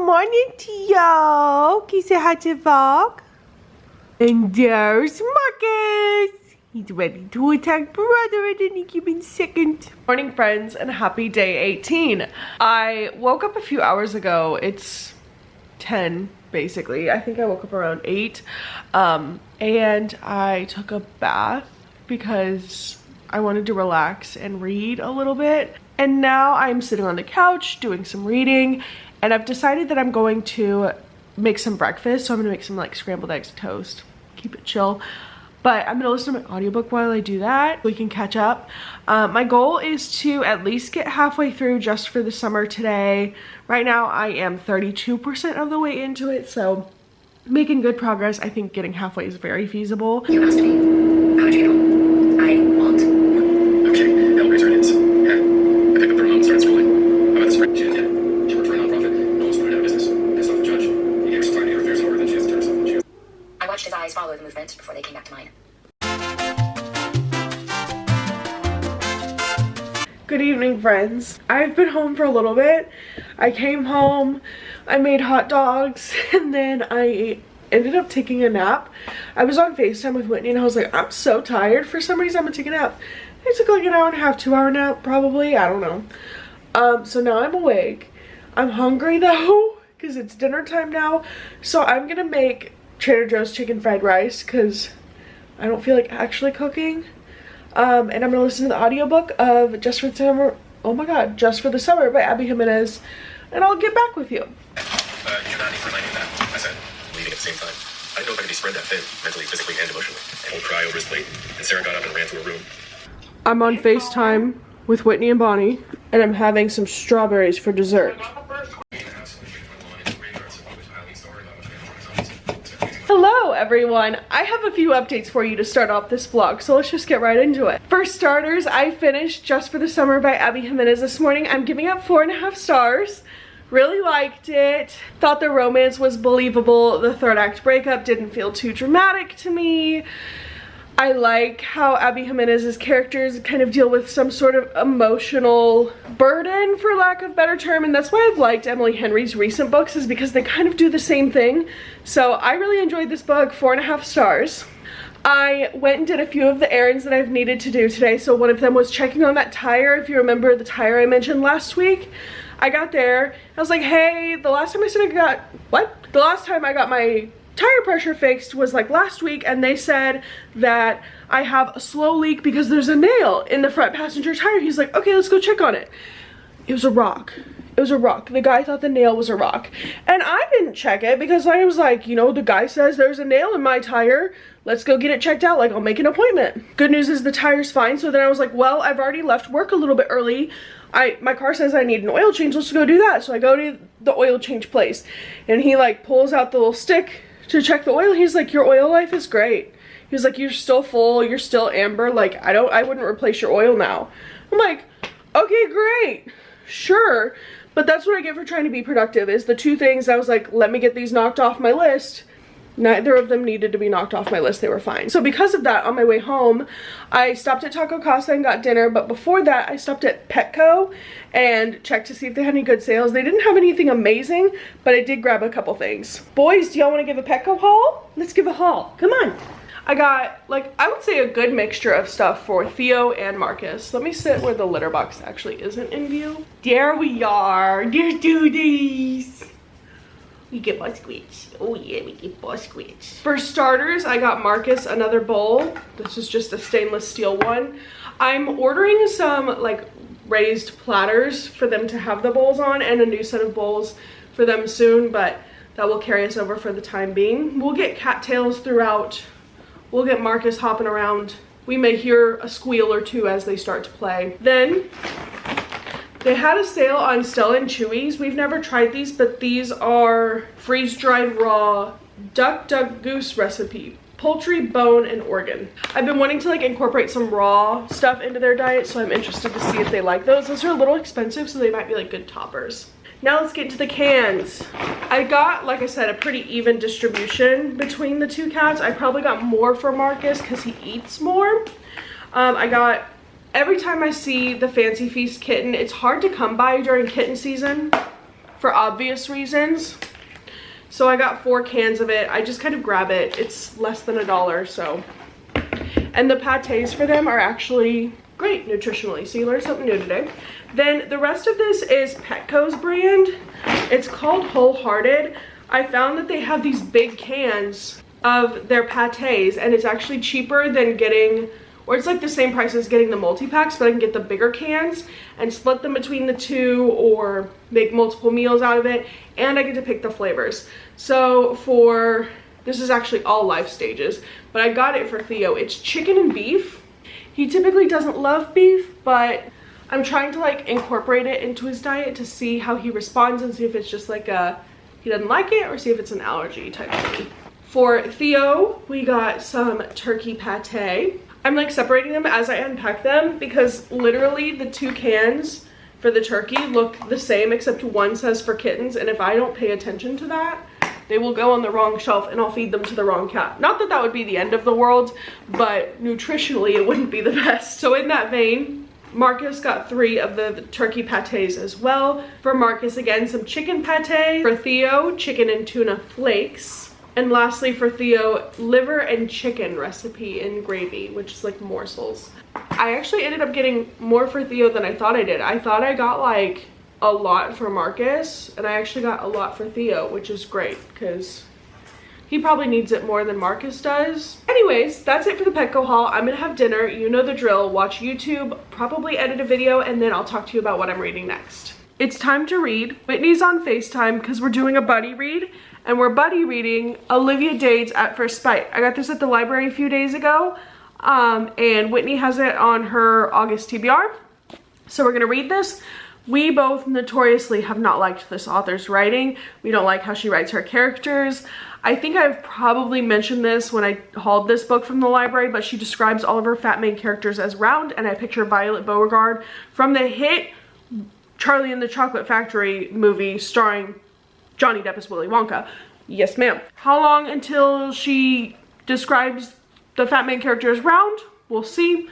morning, Tio. Can you say hi to Vlog? And there's Marcus. He's ready to attack brother and then he came in second. Morning, friends, and happy day 18. I woke up a few hours ago. It's 10, basically. I think I woke up around 8. And I took a bath because I wanted to relax and read a little bit. And now I'm sitting on the couch doing some reading, and I've decided that I'm going to make some breakfast. So I'm gonna make some like scrambled eggs and toast, keep it chill. But I'm gonna listen to my audiobook while I do that. We can catch up. My goal is to at least get halfway through Just for the Summer today. Right now I am 32% of the way into it, so making good progress. I think getting halfway is very feasible. You asked me. How would you know? I want. Okay, that'll return it. Yeah. I picked up the remote and started scrolling. About the spread. She worked for a nonprofit and almost put it out of business. Pissed off the judge. He gave her some time to get her affairs over, then she has to turn herself. I watched his eyes follow the movement before they came back to mine. Good evening, friends. I've been home for a little bit. I came home, I made hot dogs, and then I ended up taking a nap. I was on FaceTime with Whitney and I was like, I'm so tired. For some reason, I'm gonna take a nap. I took like an hour and a half, 2-hour nap, probably. I don't know. So now I'm awake. I'm hungry though, because it's dinner time now. So I'm gonna make Trader Joe's chicken fried rice because I don't feel like actually cooking. And I'm gonna listen to the audiobook of Just for the Summer. Oh my god, Just for the Summer by Abby Jimenez, and I'll get back with you. You do not need to remind me of that. I said, leaving at the same time. I didn't know if I could be spread that thin, mentally, physically, and emotionally. A whole cry over his plate, and Sarah got up and ran to her room. I'm on FaceTime with Whitney and Bonnie, and I'm having some strawberries for dessert. Hello everyone! I have a few updates for you to start off this vlog, so let's just get right into it. For starters, I finished Just for the Summer by Abby Jimenez this morning. I'm giving it 4.5 stars. Really liked it. Thought the romance was believable. The third act breakup didn't feel too dramatic to me. I like how Abby Jimenez's characters kind of deal with some sort of emotional burden, for lack of a better term, and that's why I've liked Emily Henry's recent books, is because they kind of do the same thing. So I really enjoyed this book, 4.5 stars. I went and did a few of the errands that I've needed to do today. So one of them was checking on that tire. If you remember the tire I mentioned last week, I got there. I was like, hey, the last time I got my tire pressure fixed was like last week, and they said that I have a slow leak because there's a nail in the front passenger tire. He's like, okay, let's go check on it. It was a rock. It was a rock. The guy thought the nail was a rock. And I didn't check it because I was like, you know, the guy says there's a nail in my tire. Let's go get it checked out. Like, I'll make an appointment. Good news is the tire's fine. So then I was like, well, I've already left work a little bit early. My car says I need an oil change. Let's go do that. So I go to the oil change place, and he like pulls out the little stick to check the oil. He's like, your oil life is great. He's like, you're still full, you're still amber, like I wouldn't replace your oil now. I'm like, okay, great, sure. But that's what I get for trying to be productive, is the two things I was like, let me get these knocked off my list. Neither of them needed to be knocked off my list. They were fine. So because of that, on my way home, I stopped at Taco Casa and got dinner. But before that, I stopped at Petco and checked to see if they had any good sales. They didn't have anything amazing, but I did grab a couple things. Boys, do y'all want to give a Petco haul? Let's give a haul. Come on. I got, like, I would say a good mixture of stuff for Theo and Marcus. Let me sit where the litter box actually isn't in view. There we are. There's duties. We get biscuits. Oh yeah, we get biscuits. For starters, I got Marcus another bowl. This is just a stainless steel one. I'm ordering some like raised platters for them to have the bowls on, and a new set of bowls for them soon, but that will carry us over for the time being. We'll get cattails throughout. We'll get Marcus hopping around. We may hear a squeal or two as they start to play. Then they had a sale on Stella and Chewy's. We've never tried these, but these are freeze-dried raw duck goose recipe, poultry, bone, and organ. I've been wanting to like incorporate some raw stuff into their diet, so I'm interested to see if they like those. Those are a little expensive, so they might be like good toppers. Now let's get into the cans. I got, like I said, a pretty even distribution between the two cats. I probably got more for Marcus because he eats more. Every time I see the Fancy Feast kitten, it's hard to come by during kitten season. for obvious reasons. So I got 4 cans of it. I just kind of grab it. It's less than $1, so. And the pâtés for them are actually great nutritionally, so you learned something new today. Then the rest of this is Petco's brand. It's called Wholehearted. I found that they have these big cans of their pâtés, and it's actually cheaper than getting, or it's like the same price as getting the multi-packs, but I can get the bigger cans and split them between the two or make multiple meals out of it, and I get to pick the flavors. So this is actually all life stages, but I got it for Theo. It's chicken and beef. He typically doesn't love beef, but I'm trying to like incorporate it into his diet to see how he responds and see if it's just like he doesn't like it, or see if it's an allergy type thing. For Theo, we got some turkey pate. I'm like separating them as I unpack them because literally the 2 cans for the turkey look the same except one says for kittens, and if I don't pay attention to that, they will go on the wrong shelf and I'll feed them to the wrong cat. Not that that would be the end of the world, but nutritionally it wouldn't be the best. So in that vein, Marcus got 3 of the turkey pâtés as well. For Marcus, again, some chicken pâté. For Theo, chicken and tuna flakes. And lastly for Theo, liver and chicken recipe in gravy, which is like morsels. I actually ended up getting more for Theo than I thought I did. I thought I got like a lot for Marcus, and I actually got a lot for Theo, which is great because he probably needs it more than Marcus does. Anyways, that's it for the Petco haul. I'm gonna have dinner. You know the drill. Watch YouTube, probably edit a video, and then I'll talk to you about what I'm reading next. It's time to read. Whitney's on FaceTime because we're doing a buddy read, and we're buddy reading Olivia Dade's At First Bite. I got this at the library a few days ago, and Whitney has it on her August TBR. So we're gonna read this. We both notoriously have not liked this author's writing. We don't like how she writes her characters. I think I've probably mentioned this when I hauled this book from the library, but she describes all of her fat main characters as round, and I picture Violet Beauregard from the hit Charlie and the Chocolate Factory movie starring Johnny Depp as Willy Wonka. Yes, ma'am. How long until she describes the fat main character as round? We'll see.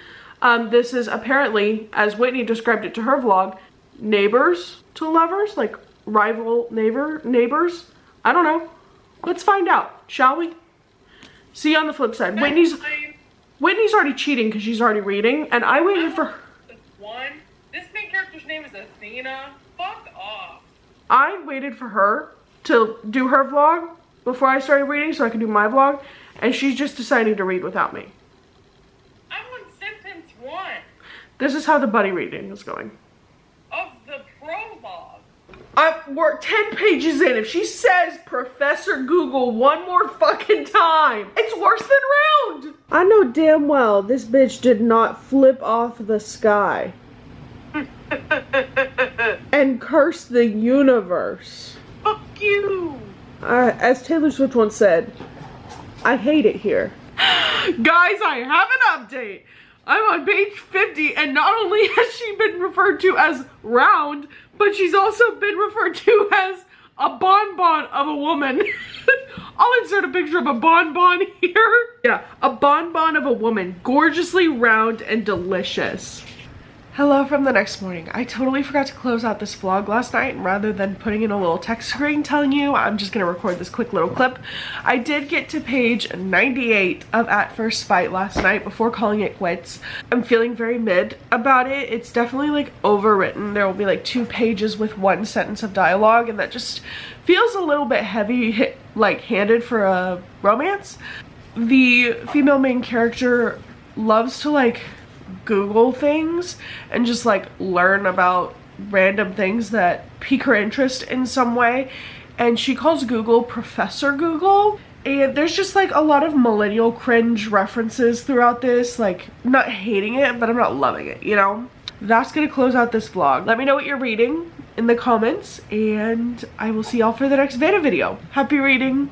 This is apparently, as Whitney described it to her vlog, neighbors to lovers, like rival neighbors. I don't know. Let's find out, shall we? See you on the flip side. Whitney's already cheating because she's already reading, and I waited for her. This main character's name is Athena. Fuck off. I waited for her to do her vlog before I started reading so I could do my vlog, and she's just deciding to read without me. I'm on sentence 1. This is how the buddy reading is going. Of the prologue. We're 10 pages in. If she says Professor Google one more fucking time, it's worse than round. I know damn well this bitch did not flip off the sky and curse the universe. Fuck you. As Taylor Swift once said, I hate it here. Guys, I have an update. I'm on page 50, and not only has she been referred to as round, but she's also been referred to as a bonbon of a woman. I'll insert a picture of a bonbon here. Yeah, a bonbon of a woman. Gorgeously round and delicious. Hello from the next morning. I totally forgot to close out this vlog last night, and rather than putting in a little text screen telling you, I'm just gonna record this quick little clip. I did get to page 98 of At First Bite last night before calling it quits. I'm feeling very mid about it. It's definitely like overwritten. There will be like 2 pages with 1 sentence of dialogue, and that just feels a little bit heavy like handed for a romance. The female main character loves to like Google things and just like learn about random things that pique her interest in some way, and she calls Google Professor Google, and there's just like a lot of millennial cringe references throughout this. Like, I'm not hating it, but I'm not loving it, you know? That's gonna close out this vlog. Let me know what you're reading in the comments, and I will see y'all for the next VEDA video. Happy reading.